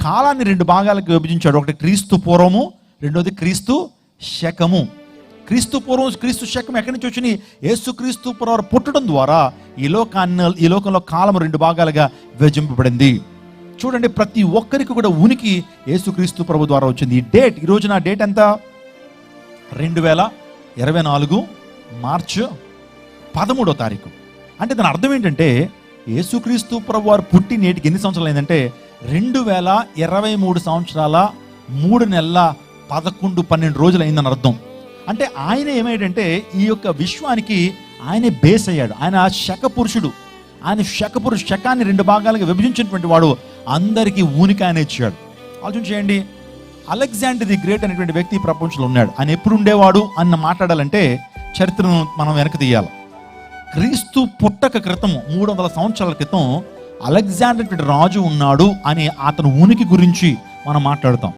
కాలాన్ని 2 భాగాలకు విభజించాడు. ఒకటి క్రీస్తు పూర్వము, రెండోది క్రీస్తు శకము. క్రీస్తు పూర్వం, క్రీస్తు శకం ఎక్కడి నుంచి వచ్చినాయి? యేసు క్రీస్తు పూర్వం పుట్టడం ద్వారా ఈ లోకంలో కాలం 2 భాగాలుగా విభజింపబడింది. చూడండి, ప్రతి ఒక్కరికి కూడా ఉనికి యేసుక్రీస్తు ప్రభు ద్వారా వచ్చింది. ఈ డేట్, ఈ రోజున డేట్ ఎంత? 2024 మార్చి 13వ తారీఖు. అంటే దాని అర్థం ఏంటంటే, యేసుక్రీస్తు ప్రభు వారు పుట్టి నేటికి ఎన్ని సంవత్సరాలు అయిందంటే 2023 సంవత్సరాల 3 నెలల 11-12 రోజులు అయిందని అర్థం. అంటే ఆయన ఏమయ్యాడంటే ఈ యొక్క విశ్వానికి ఆయనే బేస్ అయ్యాడు. ఆయన శక పురుషుడు. ఆయన శకాన్ని 2 భాగాలుగా విభజించినటువంటి వాడు. అందరికీ ఊనికి ఆయన ఇచ్చాడు. ఆలోచన చేయండి, అలెగ్జాండర్ ది గ్రేట్ అనేటువంటి వ్యక్తి ప్రపంచంలో ఉన్నాడు. ఆయన ఎప్పుడు ఉండేవాడు అన్న మాట్లాడాలంటే చరిత్రను మనం వెనక్కి తీయాలి. క్రీస్తు పుట్టక క్రితం 300 సంవత్సరాల క్రితం అలెగ్జాండర్ రాజు ఉన్నాడు అని అతను ఉనికి గురించి మనం మాట్లాడుతాం.